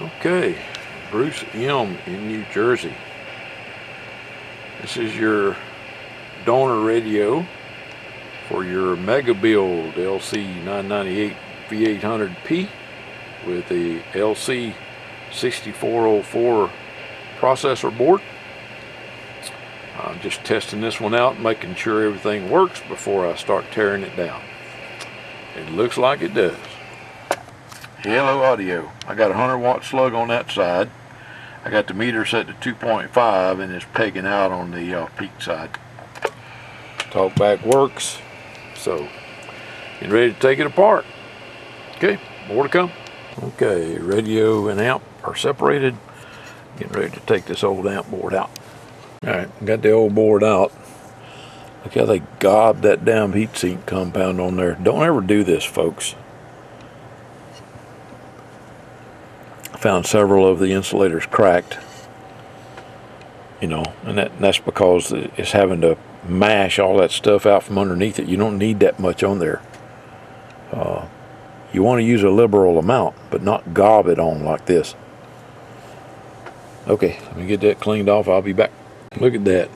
Okay, Bruce M. in New Jersey. This is your donor radio for your Mega Build LC998v800p with the LC6404 processor board. I'm just testing this one out, making sure everything works before I start tearing it down. It looks like it does. Hello audio. I got a 100-watt slug on that side. I got the meter set to 2.5 and it's pegging out on the peak side. Talkback works. So, getting ready to take it apart. Okay, more to come. Okay, radio and amp are separated. Getting ready to take this old amp board out. Alright, got the old board out. Look how they gobbed that damn heatsink compound on there. Don't ever do this, folks. I found several of the insulators cracked. You know, and that's because it's having to mash all that stuff out from underneath it. You don't need that much on there. You want to use a liberal amount, but not gob it on like this. Okay, let me get that cleaned off. I'll be back. Look at that.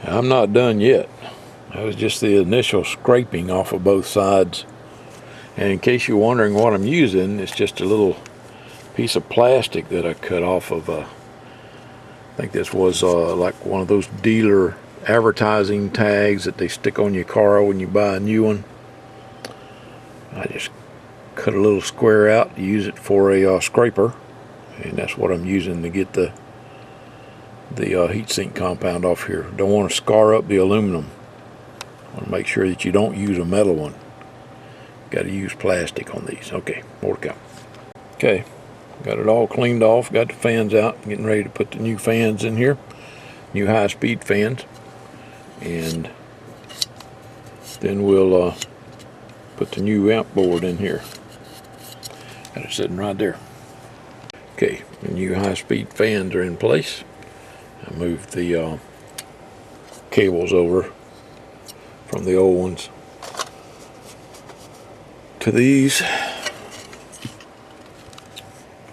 I'm not done yet. That was just the initial scraping off of both sides. And in case you're wondering what I'm using, it's just a little piece of plastic that I cut off of I think this was like one of those dealer advertising tags that they stick on your car when you buy a new one. I just cut a little square out to use it for a scraper, and that's what I'm using to get the heatsink compound off here. Don't want to scar up the aluminum. I want to make sure that you don't use a metal one. Got to use plastic on these. Okay, more to come. Okay, got it all cleaned off. Got the fans out. Getting ready to put the new fans in here. New high-speed fans. And then we'll put the new amp board in here. Got it sitting right there. Okay, the new high-speed fans are in place. I moved the cables over from the old ones to these.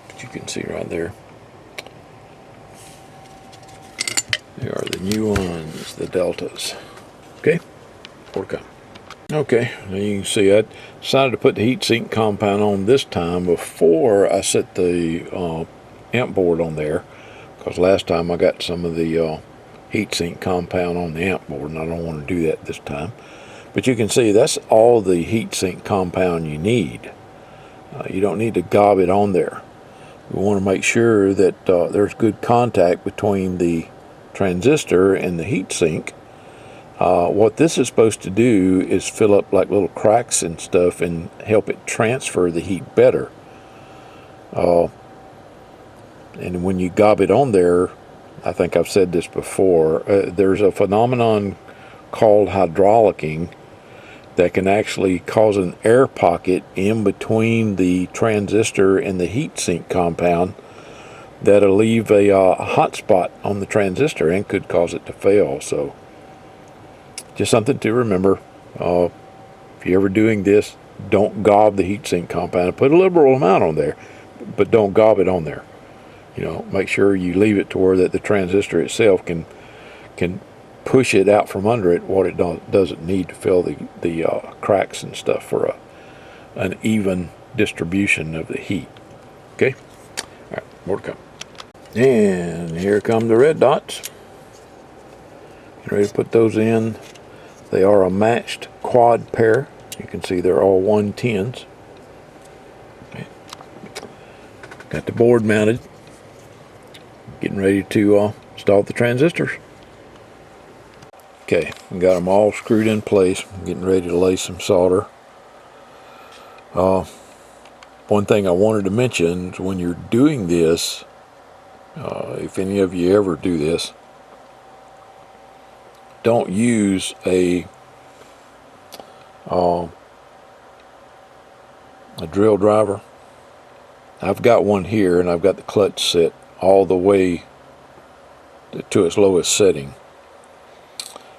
But you can see right there. They are the new ones, the Deltas. Okay, more to come. Okay, now you can see I decided to put the heatsink compound on this time before I set the amp board on there, because last time I got some of the heatsink compound on the amp board, and I don't want to do that this time. But you can see that's all the heatsink compound you need. You don't need to gob it on there. We want to make sure that there's good contact between the transistor and the heatsink. What this is supposed to do is fill up like little cracks and stuff and help it transfer the heat better. And when you gob it on there, I think I've said this before, there's a phenomenon called hydraulicking that can actually cause an air pocket in between the transistor and the heatsink compound that'll leave a hot spot on the transistor and could cause it to fail. So just something to remember. If you're ever doing this, don't gob the heatsink compound. Put a liberal amount on there, but don't gob it on there. You know, make sure you leave it to where that the transistor itself can push it out from under it what it doesn't need to fill the cracks and stuff for an even distribution of the heat. Okay? All right, more to come. And here come the red dots. Get ready to put those in. They are a matched quad pair. You can see they're all 110s. Okay. Got the board mounted. Getting ready to install the transistors. Okay, we got them all screwed in place. I'm getting ready to lay some solder. One thing I wanted to mention is when you're doing this, if any of you ever do this, don't use a drill driver. I've got one here and I've got the clutch set all the way to its lowest setting.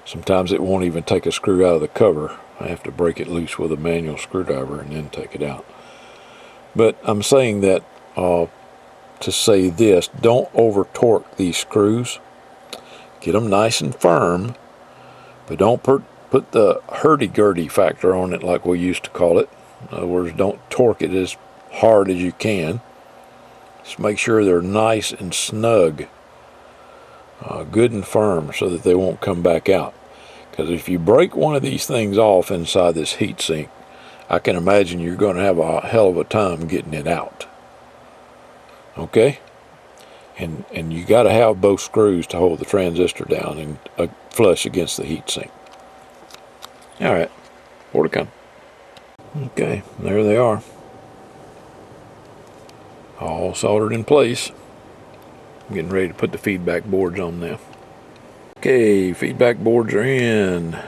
Sometimes it won't even take a screw out of the cover. I have to break it loose with a manual screwdriver and then take it out. But I'm saying that to say this: don't over torque these screws. Get them nice and firm, but don't put the hurdy-gurdy factor on it like we used to call it. In other words, don't torque it as hard as you can. Just make sure they're nice and snug, good and firm, so that they won't come back out. Because if you break one of these things off inside this heatsink, I can imagine you're going to have a hell of a time getting it out. Okay? And you got to have both screws to hold the transistor down and flush against the heatsink. All right, more to come. Okay, there they are, all soldered in place. I'm getting ready to put the feedback boards on now. Okay, feedback boards are in.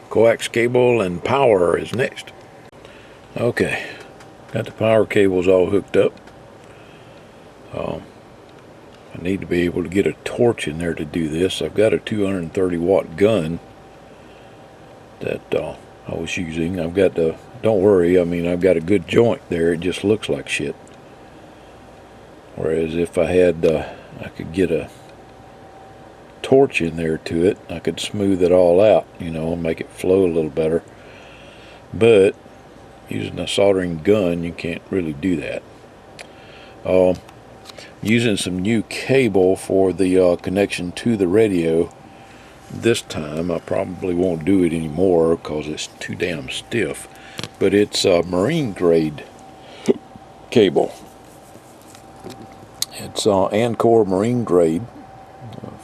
Coax cable and power is next. Okay, got the power cables all hooked up. I need to be able to get a torch in there to do this. I've got a 230 watt gun that I was using. I've got the, don't worry, I mean, I've got a good joint there. It just looks like shit. Whereas if I had, I could get a torch in there to it, I could smooth it all out, you know, and make it flow a little better. But using a soldering gun, you can't really do that. Using some new cable for the connection to the radio. This time I probably won't do it anymore because it's too damn stiff. But it's marine grade cable. It's Encore marine grade,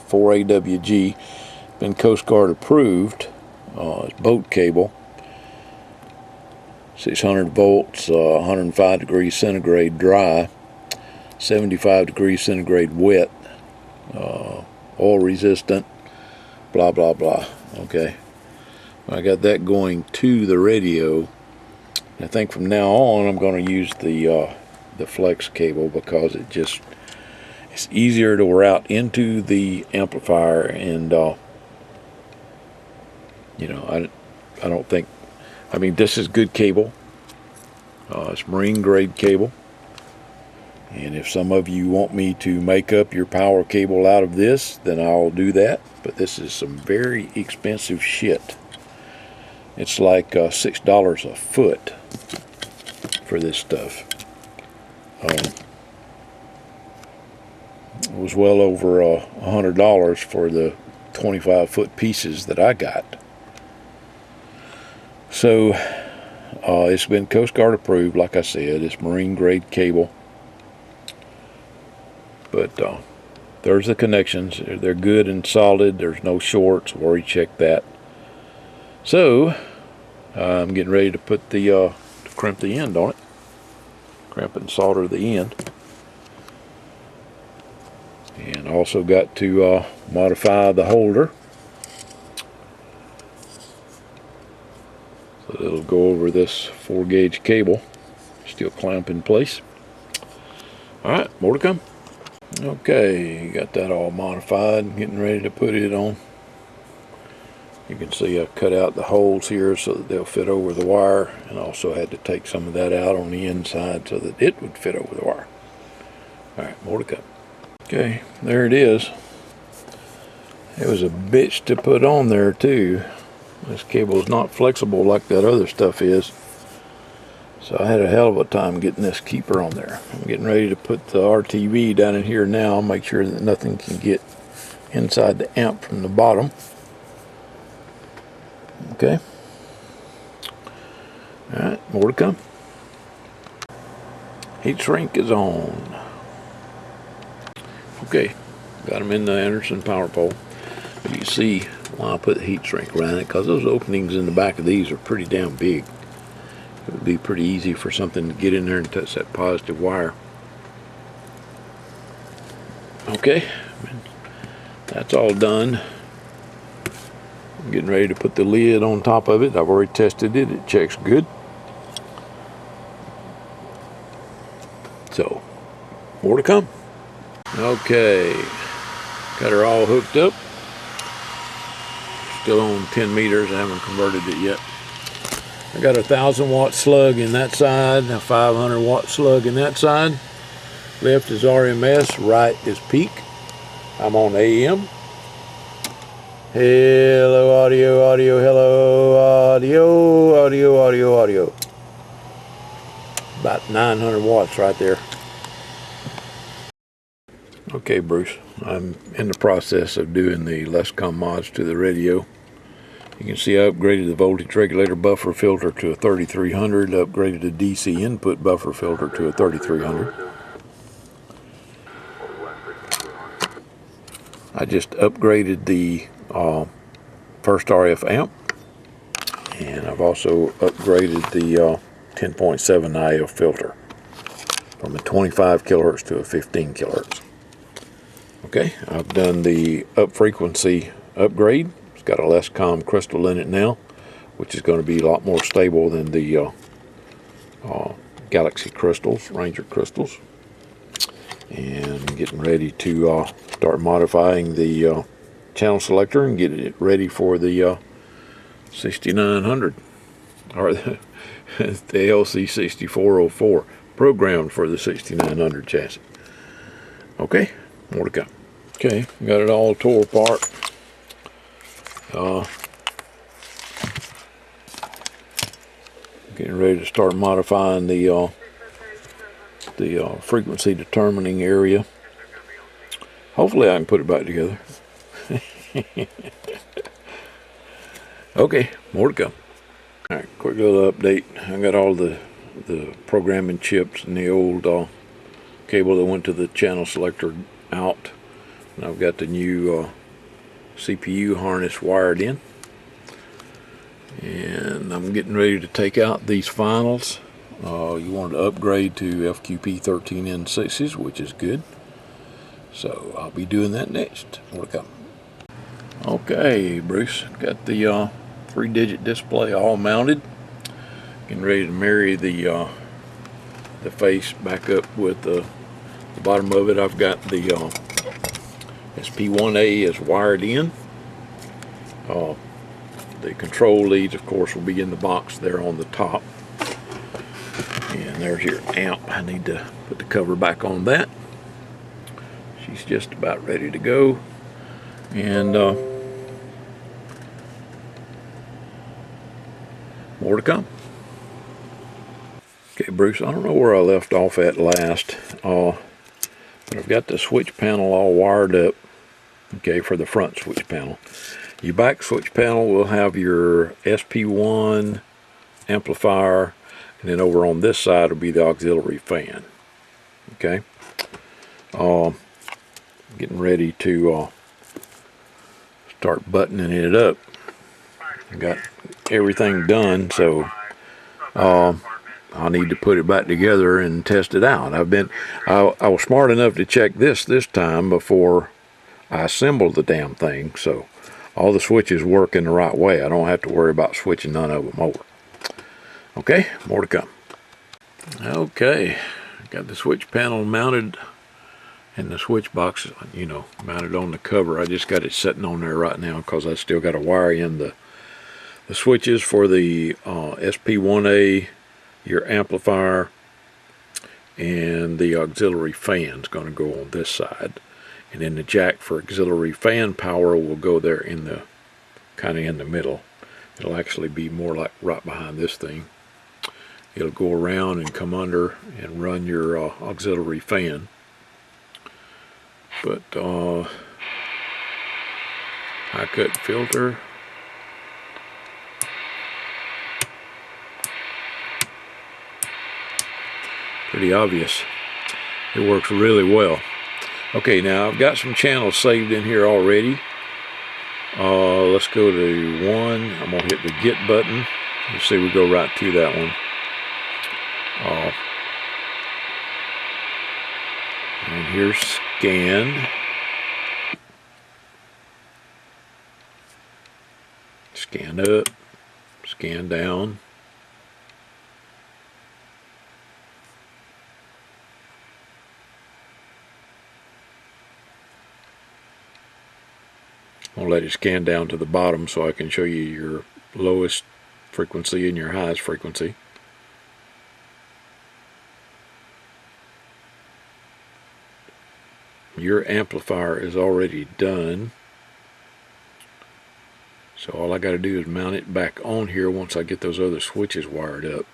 4AWG, been Coast Guard approved. It's boat cable, 600 volts, 105 degrees centigrade dry, 75 degrees centigrade wet, oil resistant, blah blah blah. Okay, I got that going to the radio. I think from now on I'm going to use the flex cable because it's easier to route into the amplifier, and you know, I don't think, I mean, this is good cable. It's marine grade cable. And if some of you want me to make up your power cable out of this, then I'll do that. But this is some very expensive shit. It's like $6 a foot for this stuff. It was well over $100 for the 25-foot pieces that I got. So it's been Coast Guard approved, like I said. It's marine grade cable. But there's the connections. They're good and solid. There's no shorts. I've already checked that. So I'm getting ready to put the to crimp the end on it. Crimp and solder the end. And also got to modify the holder so that it'll go over this 4-gauge cable. Still clamp in place. Alright, more to come. Okay, got that all modified, getting ready to put it on. You can see I cut out the holes here so that they'll fit over the wire, and also had to take some of that out on the inside so that it would fit over the wire. Alright, more to come. Okay, there it is. It was a bitch to put on there too. This cable is not flexible like that other stuff is. So I had a hell of a time getting this keeper on there. I'm getting ready to put the RTV down in here now, make sure that nothing can get inside the amp from the bottom. Okay. Alright, more to come. Heat shrink is on. Okay, got them in the Anderson power pole. You see why I put the heat shrink around it, because those openings in the back of these are pretty damn big. It would be pretty easy for something to get in there and touch that positive wire. Okay, that's all done. I'm getting ready to put the lid on top of it. I've already tested it. It checks good. So, more to come. Okay, got her all hooked up. Still on 10 meters. I haven't converted it yet. I got a 1,000 watt slug in that side, a 500 watt slug in that side. Left is RMS, right is peak. I'm on AM. Hello, audio, audio, hello, audio, audio, audio, audio. About 900 watts right there. Okay, Bruce, I'm in the process of doing the Lescom mods to the radio. You can see I upgraded the voltage regulator buffer filter to a 3300, upgraded the DC input buffer filter to a 3300. I just upgraded the first RF amp, and I've also upgraded the 10.7 IF filter from a 25 kilohertz to a 15 kilohertz. Okay, I've done the up frequency upgrade. It's got a Lescom crystal in it now, which is going to be a lot more stable than the Galaxy crystals, Ranger crystals. And getting ready to start modifying the channel selector and get it ready for the 6900, or the LC6404, programmed for the 6900 chassis. Okay, more to come. Okay, got it all tore apart. Getting ready to start modifying the frequency determining area. Hopefully I can put it back together. Okay, more to come. Alright, quick little update. I got all the programming chips and the old cable that went to the channel selector out. And I've got the new CPU harness wired in. And I'm getting ready to take out these finals. You want to upgrade to FQP 13N6s, which is good. So I'll be doing that next. More to come. Okay, Bruce, got the 3-digit display all mounted. Getting ready to marry the face back up with the bottom of it. I've got the SP1A is wired in. The control leads, of course, will be in the box there on the top. And there's your amp. I need to put the cover back on that. She's just about ready to go. And more to come. Okay, Bruce, I don't know where I left off at last. But I've got the switch panel all wired up. Okay, for the front switch panel. Your back switch panel will have your SP1 amplifier, and then over on this side will be the auxiliary fan. Okay, getting ready to start buttoning it up. I got everything done, so I'll need to put it back together and test it out. I was smart enough to check this time before I assembled the damn thing, so all the switches work in the right way. I don't have to worry about switching none of them over. Okay, more to come. Okay, got the switch panel mounted and the switch box, you know, mounted on the cover. I just got it sitting on there right now because I still got to wire in the switches for the SP1A, your amplifier, and the auxiliary fan's going to go on this side. And then the jack for auxiliary fan power will go there in the kind of in the middle. It'll actually be more like right behind this thing. It'll go around and come under and run your auxiliary fan. But high cut filter. Pretty obvious. It works really well. Okay, now I've got some channels saved in here already. Let's go to one. I'm going to hit the get button. You see we go right to that one. And here's scan. Scan up, scan down. I'll let it scan down to the bottom so I can show you your lowest frequency and your highest frequency. your amplifier is already done. So all I got to do is mount it back on here once I get those other switches wired up.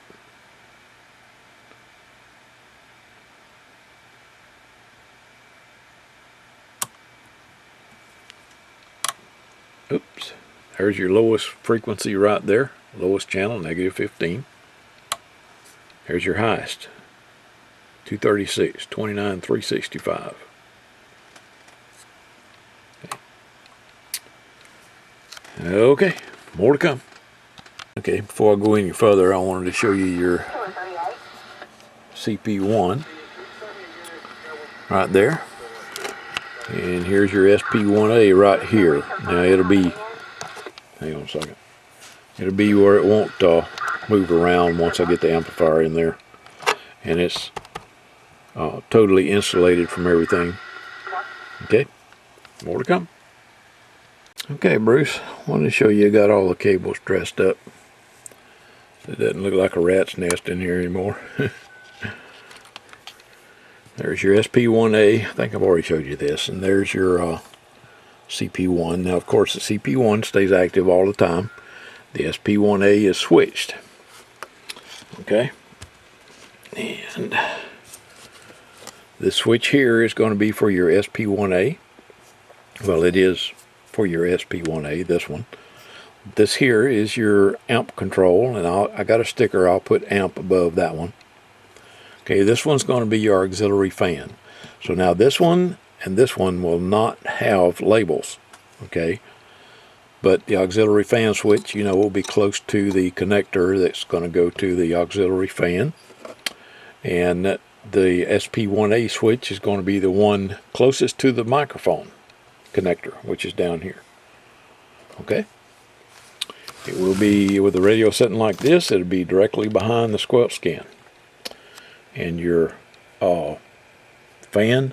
Oops. There's your lowest frequency right there. Lowest channel, -15. Here's your highest, 236, 29,365. Okay, more to come. Okay, before I go any further, I wanted to show you your CP1 right there. And here's your SP1A right here. Now it'll be, hang on a second, it'll be where it won't move around once I get the amplifier in there. And it's totally insulated from everything. Okay, more to come. Okay, Bruce, wanted to show you I got all the cables dressed up. It doesn't look like a rat's nest in here anymore. There's your SP1A. I think I've already showed you this. And there's your CP1. Now, of course, the CP1 stays active all the time. The SP1A is switched. Okay. And this switch here is going to be for your SP1A. Well, it is for your SP1A, this one. This here is your amp control, and I got a sticker. I'll put amp above that one. Okay, this one's going to be your auxiliary fan. So now this one and this one will not have labels, okay? But the auxiliary fan switch, you know, will be close to the connector that's going to go to the auxiliary fan. And the SP1A switch is going to be the one closest to the microphone connector, which is down here. Okay? It will be, with the radio setting like this, it'll be directly behind the squelch scan. And your fan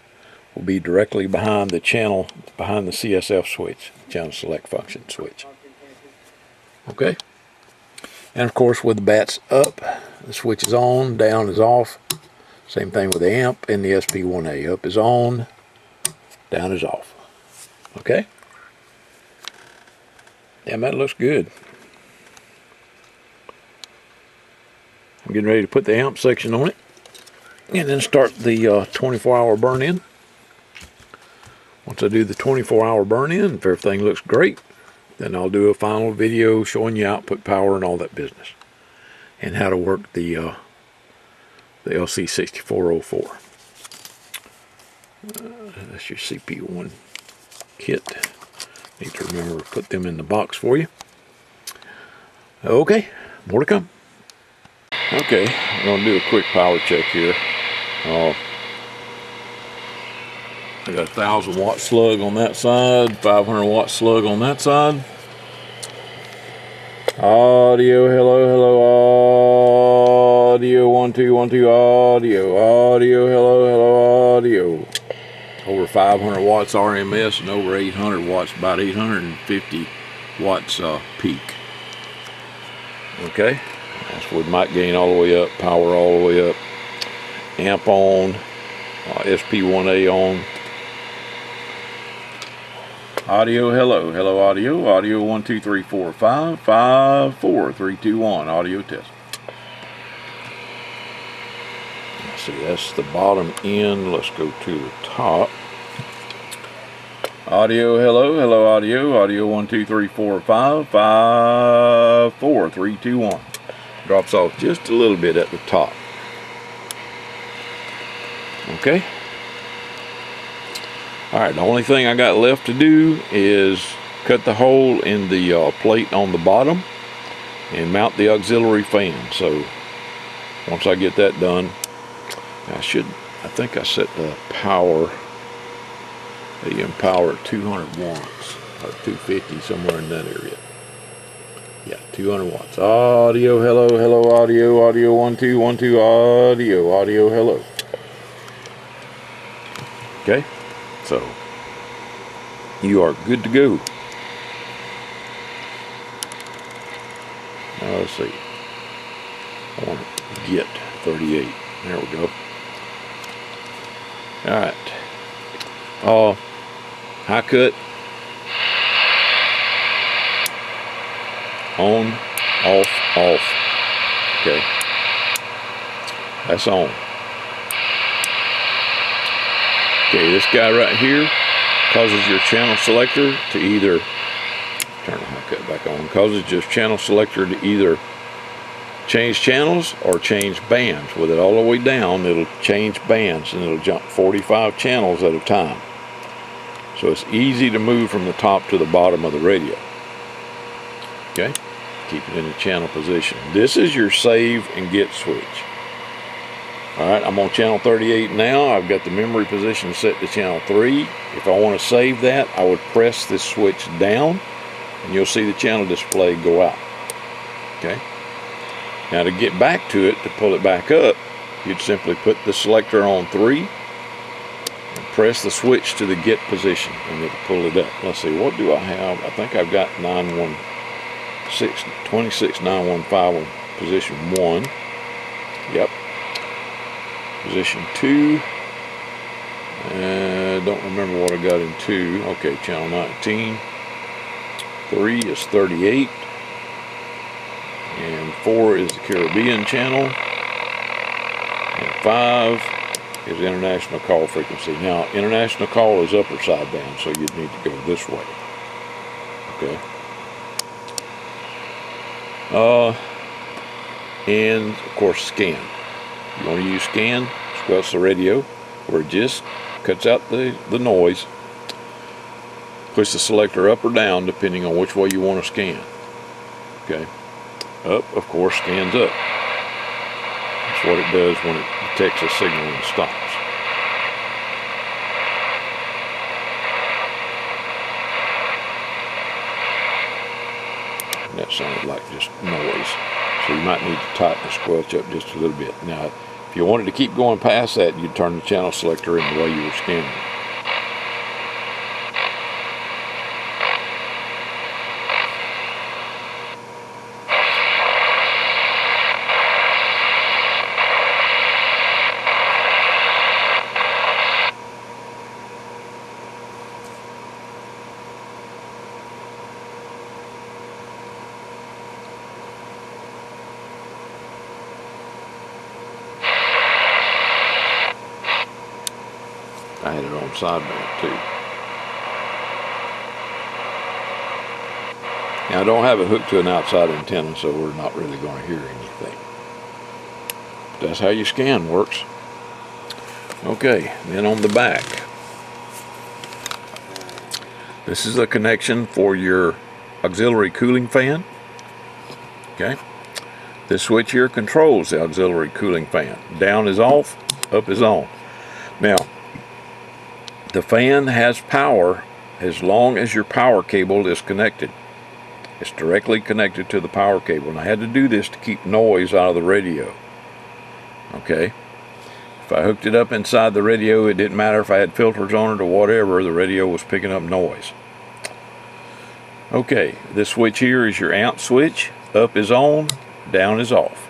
will be directly behind the channel, behind the CSF switch, channel select function switch. Okay? And of course, with the bats up, the switch is on, down is off. Same thing with the amp and the SP1A. Up is on, down is off. Okay? Damn, that looks good. I'm getting ready to put the amp section on it and then start the 24-hour burn-in. Once I do the 24-hour burn-in, if everything looks great, then I'll do a final video showing you output power and all that business, and how to work the LC6404. That's your CP1 kit. Need to remember to put them in the box for you. Okay, more to come. Okay, I'm going to do a quick power check here. I got a 1,000-watt slug on that side, 500-watt slug on that side. Audio, hello, audio, 1 2 1 2, audio, hello, audio. Over 500 watts RMS and over 800 watts, about 850 watts peak. Okay, that's with mic gain all the way up, power all the way up, amp on, SP1A on. Audio, hello, audio, 1 2 3 4 5 5 4 3 2 1, audio test. Let's see, that's the bottom end. Let's go to the top. Audio, hello, audio, 1 2 3 4 5 5 4 3 2 1. Drops off just a little bit at the top. Okay. Alright, the only thing I got left to do is cut the hole in the plate on the bottom and mount the auxiliary fan. So once I get that done, I think I set the power, AM power at 200 watts or 250, somewhere in that area. Yeah, 200 watts. Audio, hello, audio, 1 2 1 2, audio, hello. Okay. So, you are good to go. Now let's see. I want to get 38. There we go. Alright. High cut, on, off, off. Okay, that's on. Okay, this guy right here causes your channel selector to either turn the high cut back on. Causes your channel selector to either change channels or change bands. With it all the way down, it'll change bands and it'll jump 45 channels at a time. So it's easy to move from the top to the bottom of the radio. Okay, keep it in the channel position. This is your save and get switch. Alright, I'm on channel 38 now. I've got the memory position set to channel 3. If I want to save that, I would press this switch down and you'll see the channel display go out. Okay. Now to get back to it, to pull it back up, you'd simply put the selector on 3 and press the switch to the get position and it'll pull it up. Let's see, what do I have? I think I've got 26915 on position 1. Yep. Position 2. Don't remember what I got in 2. Okay, channel 19. 3 is 38. And 4 is the Caribbean channel. And 5 is international call frequency. Now, international call is upper sideband, so you'd need to go this way. Okay. And of course, scan. You want to use scan, squelch the radio, where it just cuts out the noise. Push the selector up or down, depending on which way you want to scan. Okay. Up, of course, scans up. That's what it does when it detects a signal and stops. And that sounded like just noise. So you might need to tighten the squelch up just a little bit. Now, if you wanted to keep going past that, you'd turn the channel selector in the way you were scanning. I had it on sideband too. Now I don't have it hooked to an outside antenna, so we're not really going to hear anything. But that's how your scan works. Okay, then on the back, this is a connection for your auxiliary cooling fan. Okay, this switch here controls the auxiliary cooling fan. Down is off, up is on. Now, the fan has power as long as your power cable is connected. It's directly connected to the power cable. And I had to do this to keep noise out of the radio. Okay? If I hooked it up inside the radio, it didn't matter if I had filters on it or whatever, the radio was picking up noise. Okay, this switch here is your amp switch. Up is on, down is off.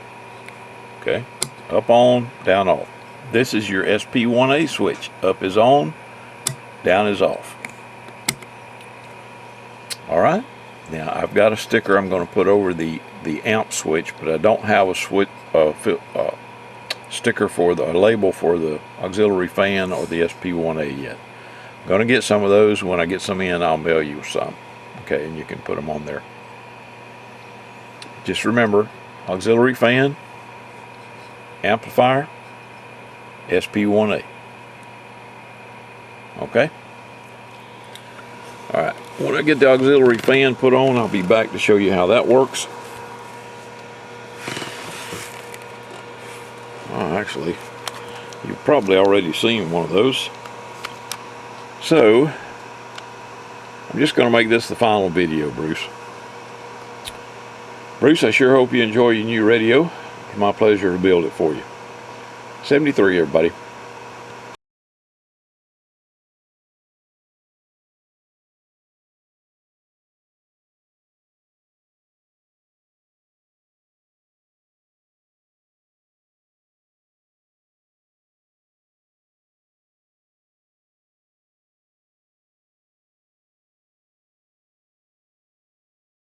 Okay? Up on, down off. This is your SP1A switch. Up is on, down is off. Alright, now I've got a sticker I'm going to put over the amp switch, but I don't have a sticker for a label for the auxiliary fan or the SP1A yet. I'm going to get some of those. When I get some in, I'll mail you some. Okay, and you can put them on there. Just remember, auxiliary fan, amplifier, SP1A. Okay? Alright, when I get the auxiliary fan put on, I'll be back to show you how that works. Oh, actually, you've probably already seen one of those. So, I'm just going to make this the final video, Bruce. Bruce, I sure hope you enjoy your new radio. It's my pleasure to build it for you. 73, everybody.